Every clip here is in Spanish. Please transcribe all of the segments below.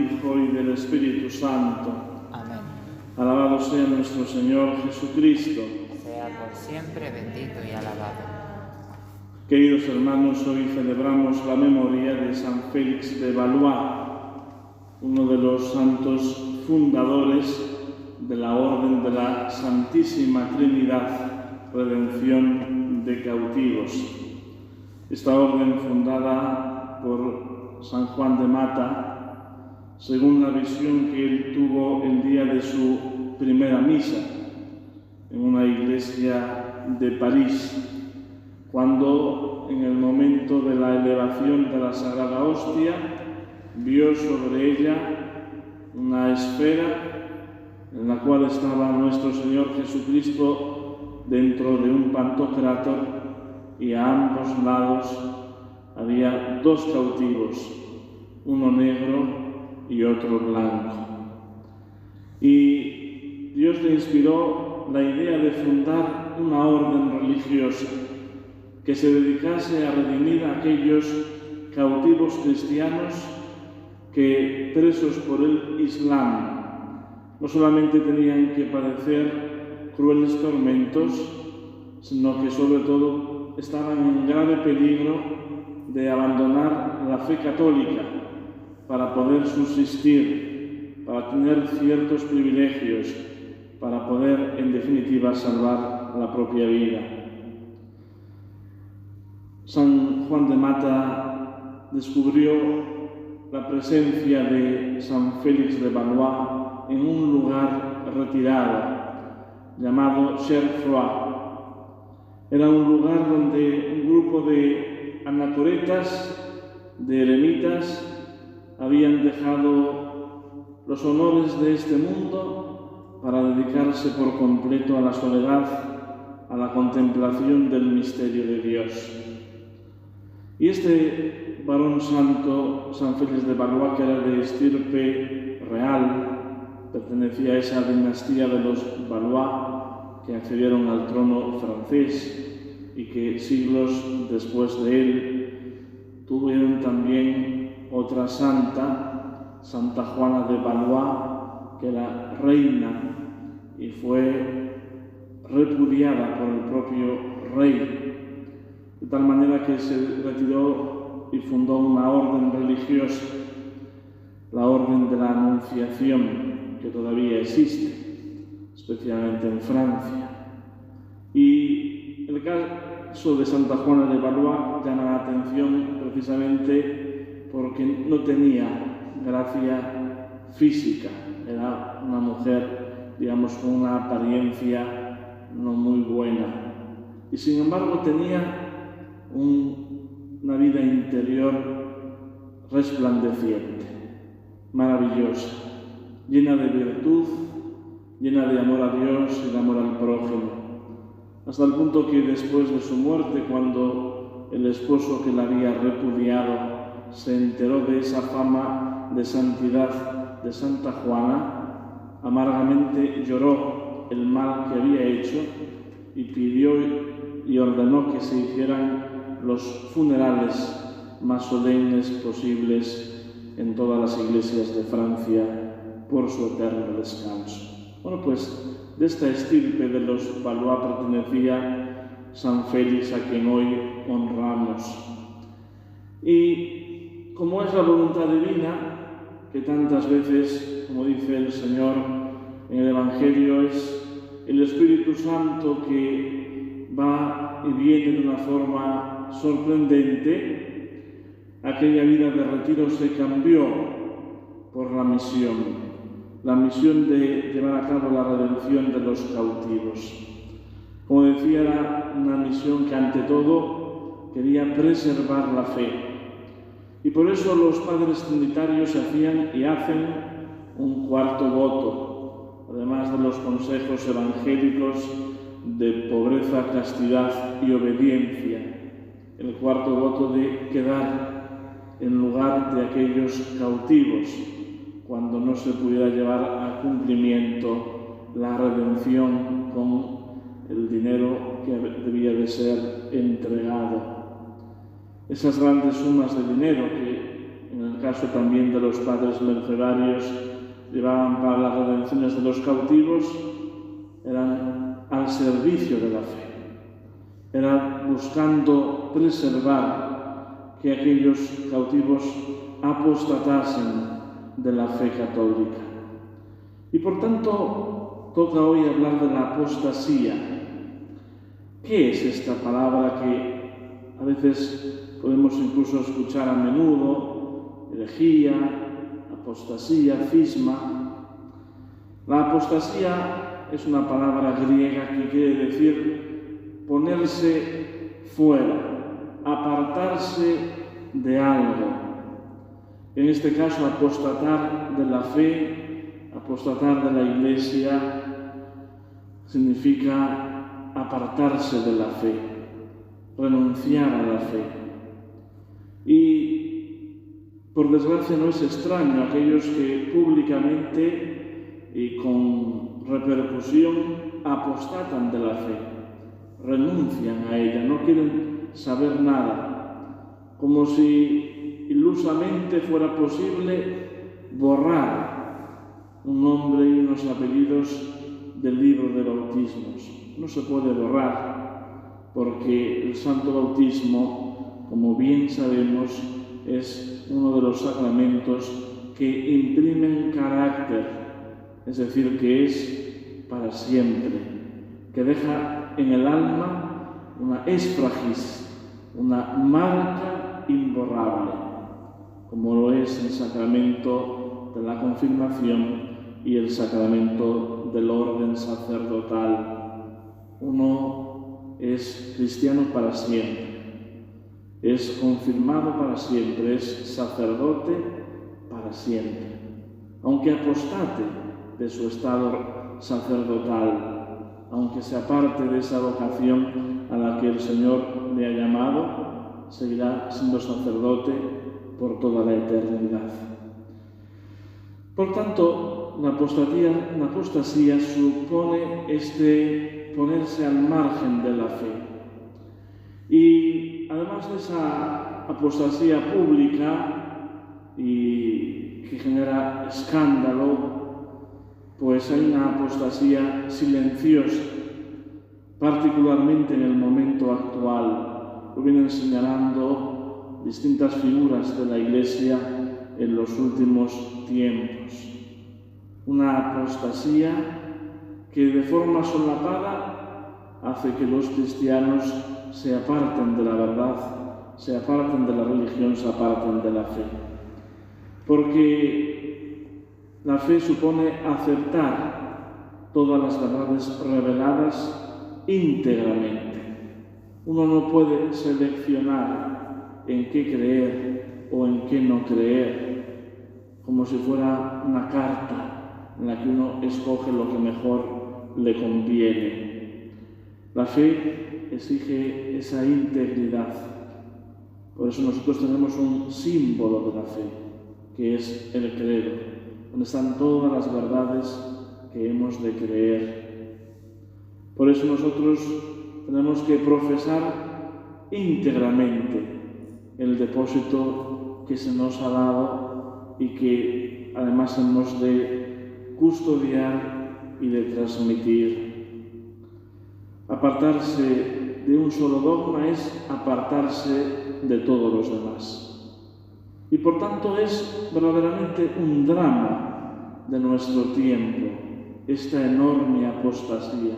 Hijo y del Espíritu Santo. Amén. Alabado sea nuestro Señor Jesucristo. Sea por siempre bendito y alabado. Queridos hermanos, hoy celebramos la memoria de San Félix de Valois, uno de los santos fundadores de la Orden de la Santísima Trinidad, Redención de Cautivos. Esta orden, fundada por San Juan de Mata, según la visión que él tuvo el día de su primera misa en una iglesia de París, cuando en el momento de la elevación de la Sagrada Hostia vio sobre ella una esfera en la cual estaba nuestro Señor Jesucristo dentro de un pantocrátor, y a ambos lados había dos cautivos, uno negro y otro blanco. Y Dios le inspiró la idea de fundar una orden religiosa que se dedicase a redimir a aquellos cautivos cristianos que, presos por el Islam, no solamente tenían que padecer crueles tormentos, sino que sobre todo estaban en grave peligro de abandonar la fe católica para poder subsistir, para tener ciertos privilegios, para poder, en definitiva, salvar la propia vida. San Juan de Mata descubrió la presencia de San Félix de Valois en un lugar retirado llamado Cherfroid. Era un lugar donde un grupo de anacoretas, de eremitas, habían dejado los honores de este mundo para dedicarse por completo a la soledad, a la contemplación del misterio de Dios. Y este varón santo, San Félix de Valois, que era de estirpe real, pertenecía a esa dinastía de los Valois, que accedieron al trono francés y que siglos después de él tuvieron también otra santa, Santa Juana de Valois, que era reina y fue repudiada por el propio rey, de tal manera que se retiró y fundó una orden religiosa, la Orden de la Anunciación, que todavía existe, especialmente en Francia. Y el caso de Santa Juana de Valois llama la atención precisamente porque no tenía gracia física, era una mujer, digamos, con una apariencia no muy buena, y sin embargo tenía una vida interior resplandeciente, maravillosa, llena de virtud, llena de amor a Dios y de amor al prójimo, hasta el punto que después de su muerte, cuando el esposo que la había repudiado se enteró de esa fama de santidad de Santa Juana, amargamente lloró el mal que había hecho y pidió y ordenó que se hicieran los funerales más solemnes posibles en todas las iglesias de Francia por su eterno descanso. Bueno, pues de esta estirpe de los Valois pertenecía San Félix, a quien hoy honramos. Y como es la voluntad divina, que tantas veces, como dice el Señor en el Evangelio, es el Espíritu Santo que va y viene de una forma sorprendente, aquella vida de retiro se cambió por la misión de llevar a cabo la redención de los cautivos. Como decía, era una misión que ante todo quería preservar la fe. Y por eso los padres trinitarios hacían y hacen un cuarto voto, además de los consejos evangélicos de pobreza, castidad y obediencia. El cuarto voto de quedar en lugar de aquellos cautivos, cuando no se pudiera llevar a cumplimiento la redención con el dinero que debía de ser entregado. Esas grandes sumas de dinero que en el caso también de los padres mercedarios, llevaban para las redenciones de los cautivos, eran al servicio de la fe. Era buscando preservar que aquellos cautivos apostatasen de la fe católica. Y por tanto, toca hoy hablar de la apostasía. ¿Qué es esta palabra que a veces podemos incluso escuchar a menudo? Herejía, apostasía, cisma. La apostasía es una palabra griega que quiere decir ponerse fuera, apartarse de algo. En este caso, apostatar de la fe, apostatar de la Iglesia, significa apartarse de la fe, renunciar a la fe. Y, por desgracia, no es extraño aquellos que públicamente y con repercusión apostatan de la fe, renuncian a ella, no quieren saber nada, como si ilusamente fuera posible borrar un nombre y unos apellidos del libro de bautismos. No se puede borrar, porque el santo bautismo, como bien sabemos, es uno de los sacramentos que imprimen carácter, es decir, que es para siempre, que deja en el alma una esfragis, una marca imborrable, como lo es el sacramento de la confirmación y el sacramento del orden sacerdotal. Uno es cristiano para siempre, es confirmado para siempre, es sacerdote para siempre, aunque apostate de su estado sacerdotal, aunque se aparte de esa vocación a la que el Señor le ha llamado, seguirá siendo sacerdote por toda la eternidad. Por tanto, la apostasía supone ponerse al margen de la fe. Y además de esa apostasía pública y que genera escándalo, pues hay una apostasía silenciosa, particularmente en el momento actual. Lo vienen señalando distintas figuras de la Iglesia en los últimos tiempos. Una apostasía que de forma solapada hace que los cristianos se aparten de la verdad, se aparten de la religión, se aparten de la fe. Porque la fe supone aceptar todas las verdades reveladas íntegramente. Uno no puede seleccionar en qué creer o en qué no creer, como si fuera una carta en la que uno escoge lo que mejor le conviene. La fe exige esa integridad. Por eso nosotros tenemos un símbolo de la fe, que es el credo, donde están todas las verdades que hemos de creer. Por eso nosotros tenemos que profesar íntegramente el depósito que se nos ha dado y que además hemos de custodiar y de transmitir. Apartarse de un solo dogma es apartarse de todos los demás. Y por tanto es verdaderamente un drama de nuestro tiempo, esta enorme apostasía.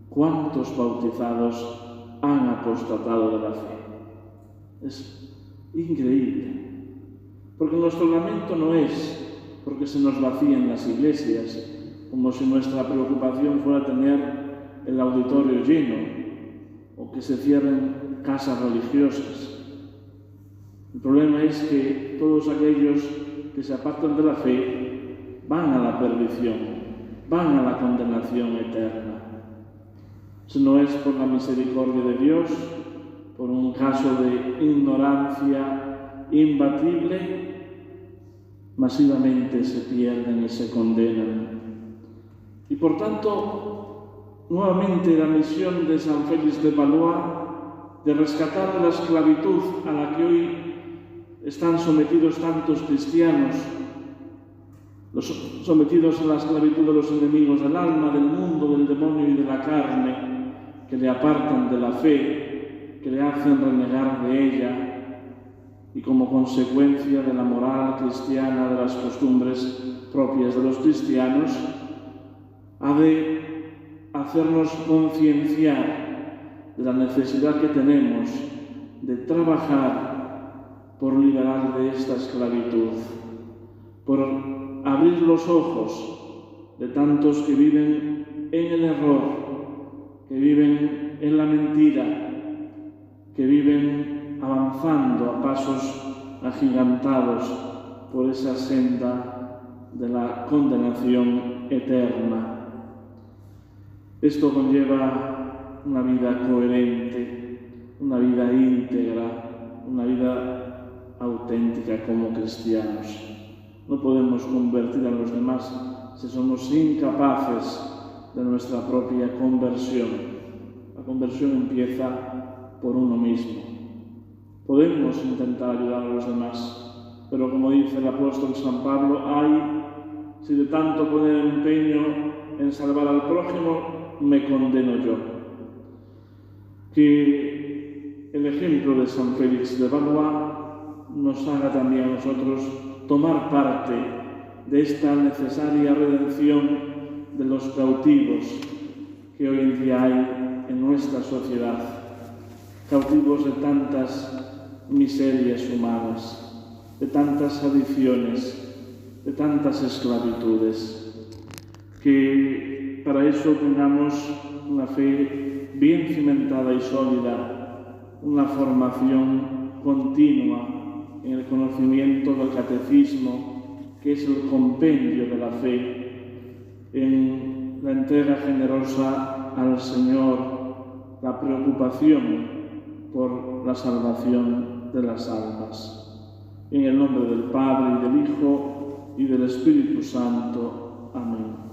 ¿Cuántos bautizados han apostatado de la fe? Es increíble, porque nuestro lamento no es porque se nos vacíen las iglesias, como si nuestra preocupación fuera tener el auditorio lleno o que se cierren casas religiosas. El problema es que todos aquellos que se apartan de la fe van a la perdición, van a la condenación eterna. Si no es por la misericordia de Dios, por un caso de ignorancia imbatible, masivamente se pierden y se condenan. Y por tanto, nuevamente la misión de San Félix de Valois de rescatar de la esclavitud a la que hoy están sometidos tantos cristianos, sometidos a la esclavitud de los enemigos del alma, del mundo, del demonio y de la carne, que le apartan de la fe, que le hacen renegar de ella, y como consecuencia de la moral cristiana, de las costumbres propias de los cristianos, ha de hacernos concienciar de la necesidad que tenemos de trabajar por liberar de esta esclavitud, por abrir los ojos de tantos que viven en el error, que viven en la mentira, que viven avanzando a pasos agigantados por esa senda de la condenación eterna. Esto conlleva una vida coherente, una vida íntegra, una vida auténtica como cristianos. No podemos convertir a los demás si somos incapaces de nuestra propia conversión. La conversión empieza por uno mismo. Podemos intentar ayudar a los demás, pero como dice el apóstol San Pablo, ay, si de tanto poner empeño en salvar al prójimo, me condeno yo. Que el ejemplo de San Félix de Valois nos haga también a nosotros tomar parte de esta necesaria redención de los cautivos que hoy en día hay en nuestra sociedad, cautivos de tantas miserias humanas, de tantas adicciones, de tantas esclavitudes, que para eso tengamos una fe bien cimentada y sólida, una formación continua en el conocimiento del catecismo, que es el compendio de la fe, en la entrega generosa al Señor, la preocupación por la salvación de las almas. En el nombre del Padre, y del Hijo, y del Espíritu Santo. Amén.